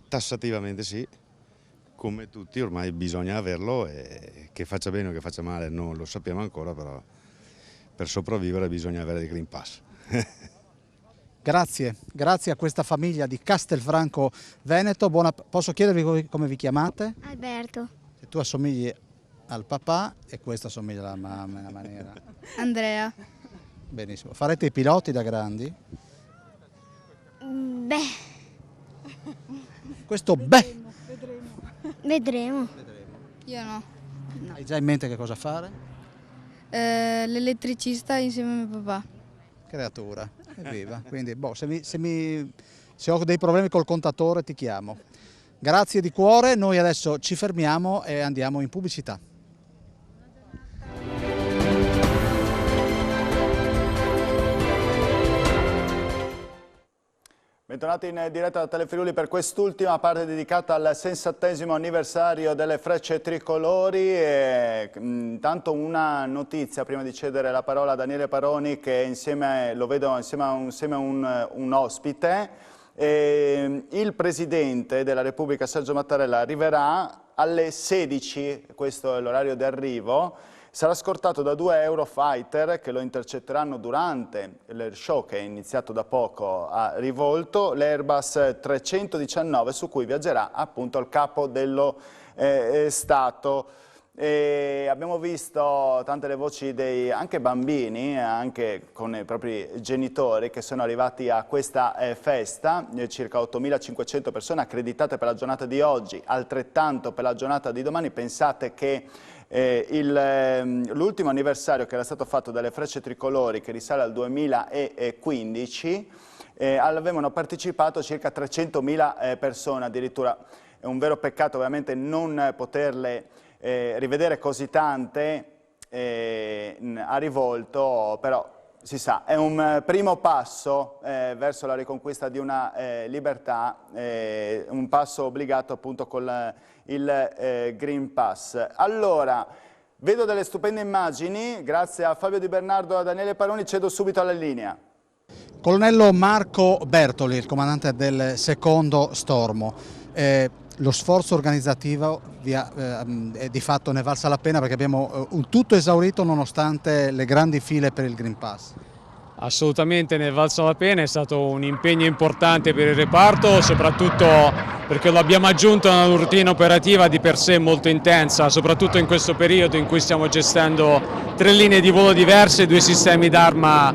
Tassativamente sì, come tutti ormai bisogna averlo, e che faccia bene o che faccia male non lo sappiamo ancora, però per sopravvivere bisogna avere il Green Pass. Grazie a questa famiglia di Castelfranco Veneto. Posso chiedervi come vi chiamate? Alberto. E tu assomigli al papà e questa assomiglia alla mamma in una maniera. Andrea. Benissimo. Farete i piloti da grandi? Beh. Questo beh. Vedremo. Io no. Hai già in mente che cosa fare? L'elettricista insieme a mio papà. Creatura. Evviva. Quindi se ho dei problemi col contatore ti chiamo. Grazie di cuore, noi adesso ci fermiamo e andiamo in pubblicità. Bentornati in diretta da Telefriuli per quest'ultima parte dedicata al 60° anniversario delle Frecce Tricolori. Intanto una notizia prima di cedere la parola a Daniele Paroni, che lo vedo insieme a un ospite. Il Presidente della Repubblica Sergio Mattarella arriverà alle 16, questo è l'orario di arrivo. Sarà scortato da 2 Eurofighter che lo intercetteranno durante l'air show che è iniziato da poco a Rivolto, l'Airbus 319 su cui viaggerà appunto il capo dello Stato. e abbiamo visto tante le voci dei anche bambini, anche con i propri genitori che sono arrivati a questa festa, circa 8.500 persone accreditate per la giornata di oggi, altrettanto per la giornata di domani. Pensate che l'ultimo anniversario che era stato fatto dalle Frecce Tricolori, che risale al 2015, avevano partecipato circa 300.000 persone addirittura. È un vero peccato veramente non poterle rivedere così tante a rivolto, però si sa, è un primo passo verso la riconquista di una libertà, un passo obbligato appunto con il Green Pass. Allora, vedo delle stupende immagini, grazie a Fabio Di Bernardo e a Daniele Paroni, cedo subito alla linea. Colonnello Marco Bertoli, il comandante del secondo Stormo. Lo sforzo organizzativo di fatto ne valsa la pena, perché abbiamo un tutto esaurito nonostante le grandi file per il Green Pass. Assolutamente ne è valsa la pena, è stato un impegno importante per il reparto, soprattutto perché lo abbiamo aggiunto a una routine operativa di per sé molto intensa, soprattutto in questo periodo in cui stiamo gestendo 3 linee di volo diverse e 2 sistemi d'arma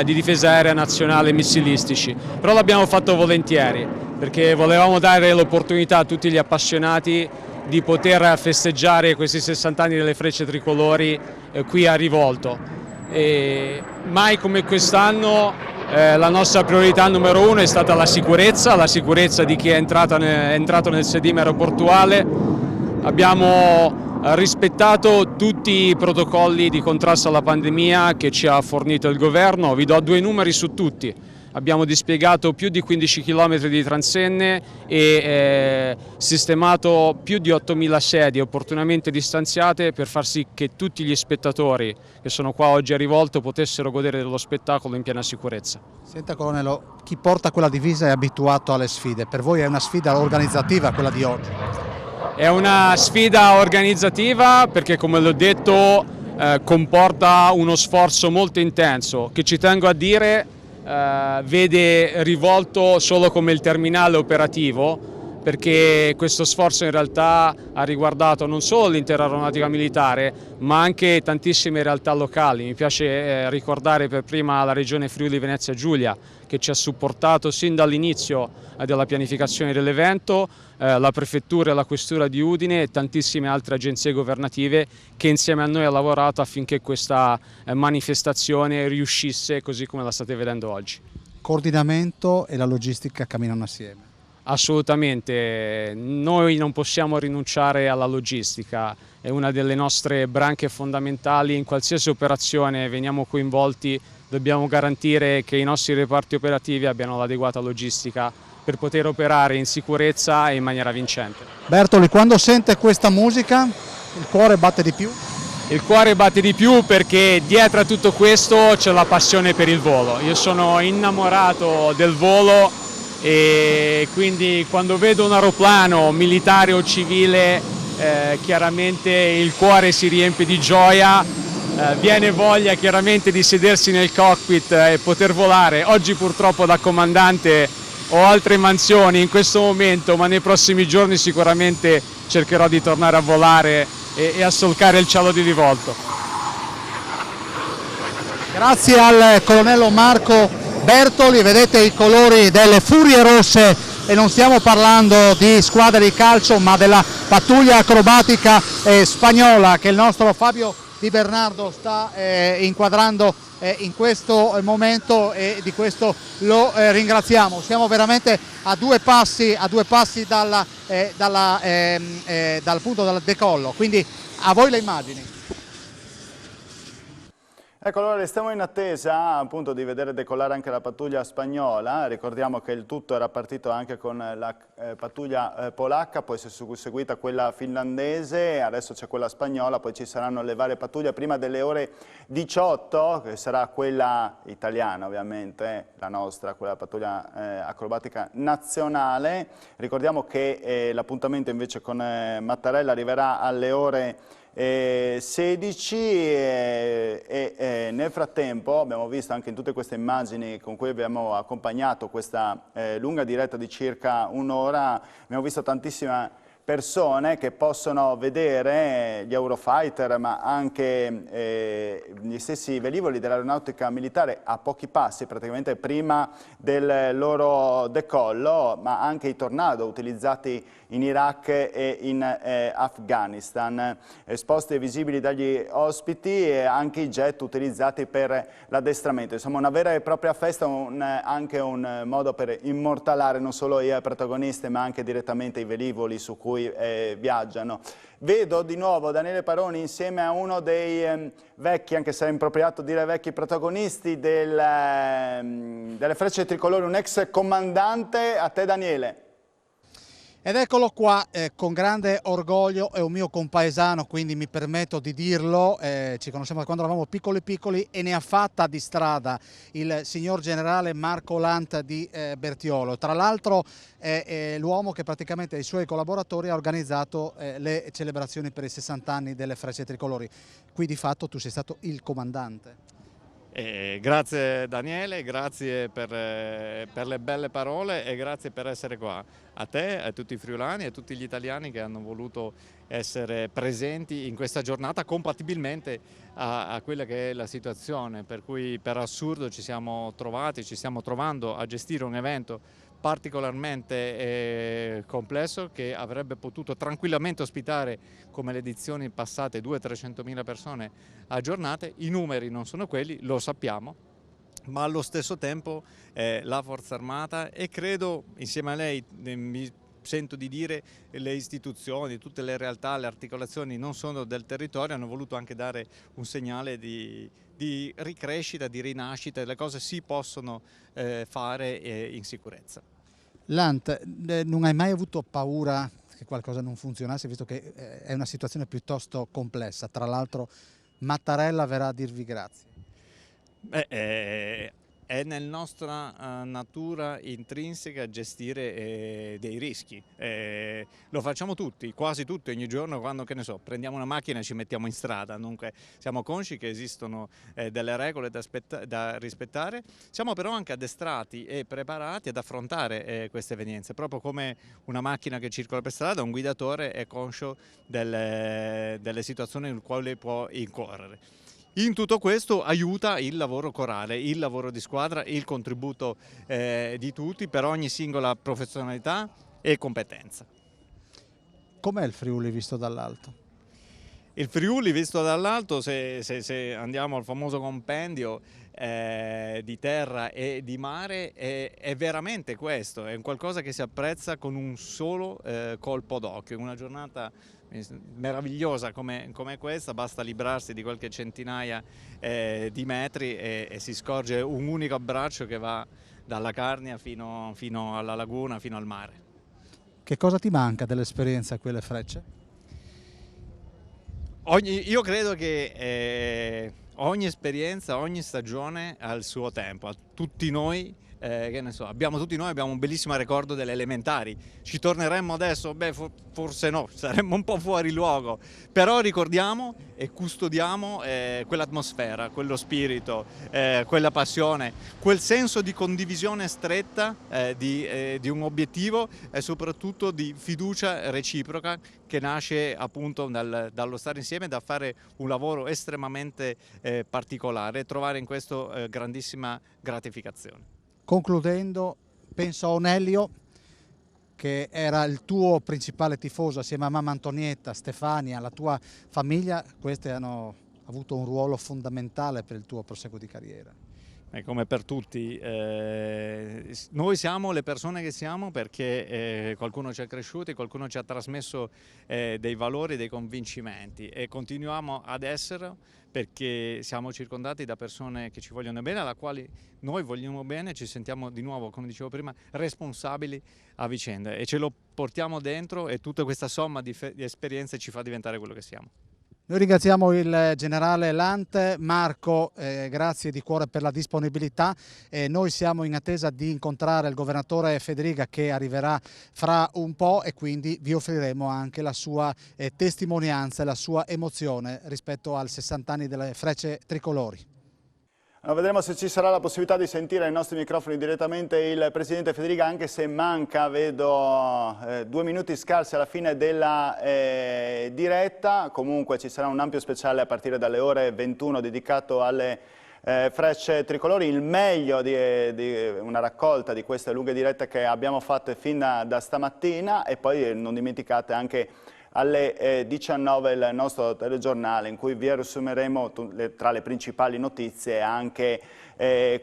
di difesa aerea nazionale missilistici. Però l'abbiamo fatto volentieri, perché volevamo dare l'opportunità a tutti gli appassionati di poter festeggiare questi 60 anni delle Frecce Tricolori qui a Rivolto. E mai come quest'anno la nostra priorità numero 1 è stata la sicurezza di chi è entrato nel sedime aeroportuale. Abbiamo rispettato tutti i protocolli di contrasto alla pandemia che ci ha fornito il governo. Vi do 2 numeri su tutti. Abbiamo dispiegato più di 15 km di transenne e sistemato più di 8.000 sedie opportunamente distanziate per far sì che tutti gli spettatori che sono qua oggi a Rivolto potessero godere dello spettacolo in piena sicurezza. Senta colonnello, chi porta quella divisa è abituato alle sfide, per voi è una sfida organizzativa quella di oggi? È una sfida organizzativa perché, come l'ho detto, comporta uno sforzo molto intenso che, ci tengo a dire, vede Rivolto solo come il terminale operativo, perché questo sforzo in realtà ha riguardato non solo l'intera aeronautica militare ma anche tantissime realtà locali. Mi piace ricordare per prima la regione Friuli Venezia Giulia, che ci ha supportato sin dall'inizio della pianificazione dell'evento, la prefettura e la questura di Udine e tantissime altre agenzie governative che insieme a noi hanno lavorato affinché questa manifestazione riuscisse così come la state vedendo oggi. Coordinamento e la logistica camminano assieme? Assolutamente, noi non possiamo rinunciare alla logistica, è una delle nostre branche fondamentali. In qualsiasi operazione veniamo coinvolti, dobbiamo garantire che i nostri reparti operativi abbiano l'adeguata logistica per poter operare in sicurezza e in maniera vincente. Bertoli, quando sente questa musica il cuore batte di più? Il cuore batte di più perché dietro a tutto questo c'è la passione per il volo. Io sono innamorato del volo e quindi quando vedo un aeroplano militare o civile chiaramente il cuore si riempie di gioia, viene voglia chiaramente di sedersi nel cockpit e poter volare. Oggi purtroppo da comandante ho altre mansioni in questo momento, ma nei prossimi giorni sicuramente cercherò di tornare a volare e a solcare il cielo di Rivolto. Grazie al colonnello Marco Bertoli. Vedete i colori delle Furie Rosse e non stiamo parlando di squadre di calcio ma della pattuglia acrobatica spagnola che il nostro Fabio Di Bernardo sta inquadrando in questo momento, e di questo lo ringraziamo. Siamo veramente a due passi dal punto del decollo, quindi a voi le immagini. Ecco, allora restiamo in attesa appunto di vedere decollare anche la pattuglia spagnola. Ricordiamo che il tutto era partito anche con la pattuglia polacca, poi si è seguita quella finlandese, adesso c'è quella spagnola, poi ci saranno le varie pattuglie prima delle ore 18, che sarà quella italiana ovviamente, la nostra, quella pattuglia acrobatica nazionale. Ricordiamo che l'appuntamento invece con Mattarella arriverà alle ore 16 e nel frattempo abbiamo visto anche in tutte queste immagini con cui abbiamo accompagnato questa lunga diretta di circa un'ora, abbiamo visto tantissime persone che possono vedere gli Eurofighter, ma anche gli stessi velivoli dell'aeronautica militare a pochi passi, praticamente prima del loro decollo, ma anche i Tornado utilizzati in Iraq e in Afghanistan, esposti e visibili dagli ospiti, e anche i jet utilizzati per l'addestramento. Insomma, una vera e propria festa, anche un modo per immortalare non solo i protagonisti, ma anche direttamente i velivoli su cui viaggiano. Vedo di nuovo Daniele Paroni insieme a uno dei vecchi, anche se è impropriato dire vecchi protagonisti delle Frecce Tricolori, un ex comandante. A te, Daniele. Ed eccolo qua, con grande orgoglio, è un mio compaesano, quindi mi permetto di dirlo, ci conosciamo da quando eravamo piccoli e ne ha fatta di strada il signor generale Marco Lant di Bertiolo. Tra l'altro è l'uomo che praticamente ai suoi collaboratori ha organizzato le celebrazioni per i 60 anni delle Frecce Tricolori. Qui di fatto tu sei stato il comandante. Grazie Daniele, grazie per le belle parole e grazie per essere qua. A te, a tutti i friulani e a tutti gli italiani che hanno voluto essere presenti in questa giornata compatibilmente a quella che è la situazione, per cui per assurdo ci stiamo trovando a gestire un evento particolarmente complesso che avrebbe potuto tranquillamente ospitare, come le edizioni passate, 200-300.000 persone a giornate. I numeri non sono quelli, lo sappiamo, ma allo stesso tempo la Forza Armata, e credo insieme a lei, mi sento di dire, le istituzioni, tutte le realtà, le articolazioni non sono del territorio, hanno voluto anche dare un segnale di ricrescita, di rinascita. Le cose si possono fare in sicurezza. Lant, non hai mai avuto paura che qualcosa non funzionasse, visto che è una situazione piuttosto complessa? Tra l'altro Mattarella verrà a dirvi grazie. È nella nostra natura intrinseca gestire dei rischi. Lo facciamo tutti, quasi tutti, ogni giorno, quando, che ne so, prendiamo una macchina e ci mettiamo in strada. Dunque siamo consci che esistono delle regole da rispettare, siamo però anche addestrati e preparati ad affrontare queste evenienze. Proprio come una macchina che circola per strada, un guidatore è conscio delle situazioni nelle quali può incorrere. In tutto questo aiuta il lavoro corale, il lavoro di squadra, il contributo di tutti per ogni singola professionalità e competenza. Com'è il Friuli visto dall'alto? Il Friuli visto dall'alto, se andiamo al famoso compendio di terra e di mare, è veramente questo, è un qualcosa che si apprezza con un solo colpo d'occhio. In una giornata meravigliosa come questa basta librarsi di qualche centinaia di metri e si scorge un unico abbraccio che va dalla Carnia fino alla laguna, fino al mare. Che cosa ti manca dell'esperienza a quelle Frecce? Io credo che ogni esperienza, ogni stagione ha il suo tempo. A tutti noi, che ne so, abbiamo un bellissimo ricordo delle elementari. Ci torneremmo adesso? Beh, forse no, saremmo un po' fuori luogo, però ricordiamo e custodiamo quell'atmosfera, quello spirito, quella passione, quel senso di condivisione stretta di un obiettivo e soprattutto di fiducia reciproca che nasce appunto dallo stare insieme, da fare un lavoro estremamente particolare e trovare in questo grandissima gratificazione. Concludendo, penso a Onelio, che era il tuo principale tifoso assieme a mamma Antonietta, Stefania, la tua famiglia. Queste hanno avuto un ruolo fondamentale per il tuo proseguo di carriera. Come per tutti, noi siamo le persone che siamo perché qualcuno ci ha cresciuti, qualcuno ci ha trasmesso dei valori, dei convincimenti, e continuiamo ad essere perché siamo circondati da persone che ci vogliono bene, alla quali noi vogliamo bene, ci sentiamo di nuovo, come dicevo prima, responsabili a vicenda e ce lo portiamo dentro, e tutta questa somma di esperienze ci fa diventare quello che siamo. Noi ringraziamo il generale Lant. Marco, grazie di cuore per la disponibilità. Noi siamo in attesa di incontrare il governatore Federica, che arriverà fra un po', e quindi vi offriremo anche la sua testimonianza e la sua emozione rispetto ai 60 anni delle Frecce Tricolori. Vedremo se ci sarà la possibilità di sentire ai nostri microfoni direttamente il Presidente Federica, anche se manca, vedo 2 minuti scarsi alla fine della diretta. Comunque ci sarà un ampio speciale a partire dalle ore 21 dedicato alle frecce tricolori, il meglio di una raccolta di queste lunghe dirette che abbiamo fatto fin da stamattina, e poi non dimenticate anche alle 19 il nostro telegiornale in cui vi riassumeremo tra le principali notizie anche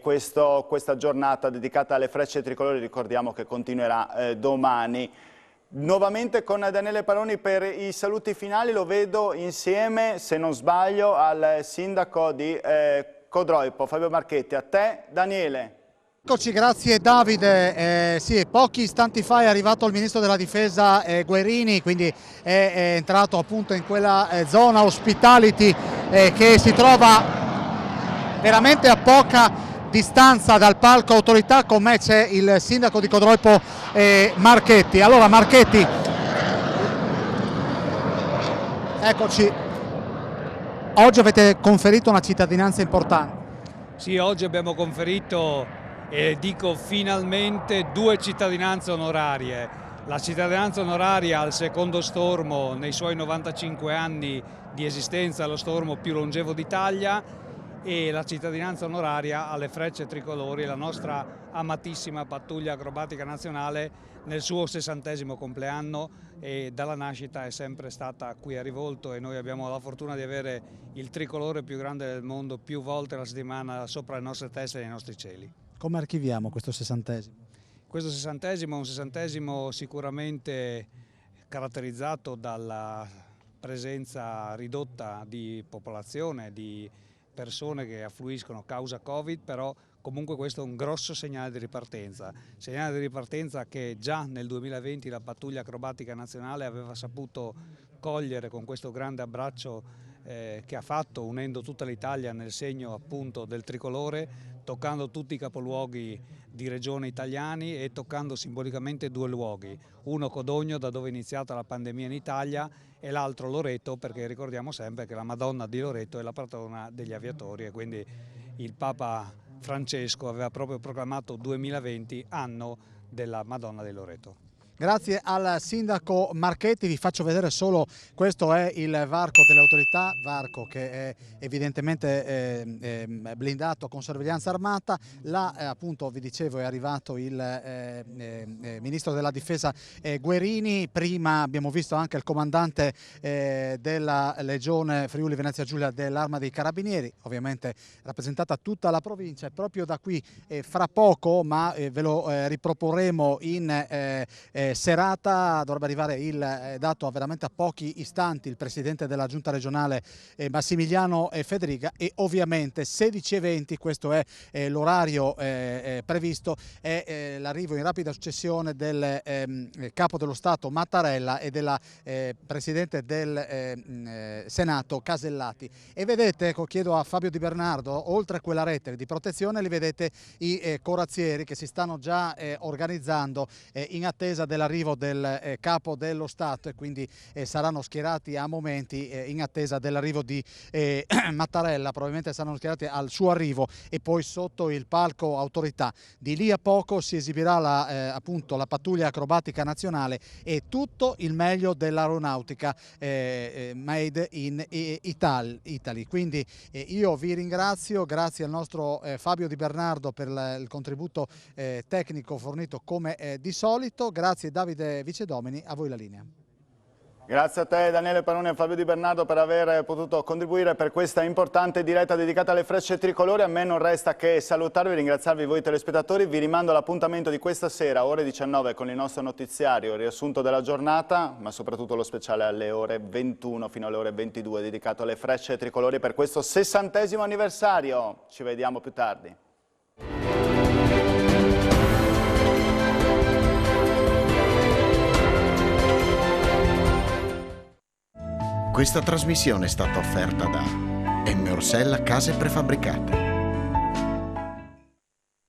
questa giornata dedicata alle frecce tricolori. Ricordiamo che continuerà domani. Nuovamente con Daniele Paroni per i saluti finali, lo vedo insieme, se non sbaglio, al sindaco di Codroipo, Fabio Marchetti. A te, Daniele. Eccoci, grazie Davide. Sì, pochi istanti fa è arrivato il ministro della difesa Guerini, quindi è entrato appunto in quella zona hospitality che si trova veramente a poca distanza dal palco autorità. Con me c'è il sindaco di Codroipo Marchetti. Allora Marchetti, eccoci, oggi avete conferito una cittadinanza importante. Sì, oggi abbiamo conferito, e dico finalmente, 2 cittadinanze onorarie. La cittadinanza onoraria al secondo stormo nei suoi 95 anni di esistenza, lo stormo più longevo d'Italia, e la cittadinanza onoraria alle frecce tricolori, la nostra amatissima pattuglia acrobatica nazionale nel suo 60° compleanno, e dalla nascita è sempre stata qui a Rivolto, e noi abbiamo la fortuna di avere il tricolore più grande del mondo più volte alla settimana sopra le nostre teste e nei nostri cieli. Come archiviamo questo 60°? Questo 60° è un 60° sicuramente caratterizzato dalla presenza ridotta di popolazione, di persone che affluiscono causa Covid, però comunque questo è un grosso segnale di ripartenza che già nel 2020 la pattuglia acrobatica nazionale aveva saputo cogliere con questo grande abbraccio che ha fatto, unendo tutta l'Italia nel segno appunto del tricolore, toccando tutti i capoluoghi di regione italiani e toccando simbolicamente 2 luoghi, uno Codogno, da dove è iniziata la pandemia in Italia, e l'altro Loreto, perché ricordiamo sempre che la Madonna di Loreto è la patrona degli aviatori, e quindi il Papa Francesco aveva proprio proclamato 2020 anno della Madonna di Loreto. Grazie al sindaco Marchetti, vi faccio vedere solo, questo è il varco delle autorità, varco che è evidentemente blindato con sorveglianza armata. Là appunto vi dicevo è arrivato il ministro della difesa Guerini, prima abbiamo visto anche il comandante della Legione Friuli Venezia Giulia dell'Arma dei Carabinieri, ovviamente rappresentata tutta la provincia, e proprio da qui fra poco, ma ve lo riproporremo in serata, dovrebbe arrivare il dato veramente a pochi istanti il presidente della giunta regionale Massimiliano Federica, e ovviamente 16:20, questo è l'orario previsto, è l'arrivo in rapida successione del capo dello Stato Mattarella e della presidente del Senato Casellati. E vedete, chiedo a Fabio Di Bernardo, oltre a quella rete di protezione li vedete i corazzieri che si stanno già organizzando in attesa dell'arrivo del capo dello Stato, e quindi saranno schierati a momenti in attesa dell'arrivo di Mattarella, probabilmente saranno schierati al suo arrivo e poi sotto il palco autorità. Di lì a poco si esibirà appunto la pattuglia acrobatica nazionale e tutto il meglio dell'aeronautica made in Italy. Quindi io vi ringrazio, grazie al nostro Fabio Di Bernardo per il contributo tecnico fornito come di solito. Grazie Davide Vicedomini, a voi la linea. Grazie a te Daniele Paroni e Fabio Di Bernardo per aver potuto contribuire per questa importante diretta dedicata alle frecce tricolori. A me non resta che salutarvi e ringraziarvi voi telespettatori. Vi rimando all'appuntamento di questa sera, ore 19, con il nostro notiziario, il riassunto della giornata, ma soprattutto lo speciale alle ore 21 fino alle ore 22 dedicato alle frecce tricolori per questo 60° anniversario. Ci vediamo più tardi. Questa trasmissione è stata offerta da M. Orsella Case Prefabbricate.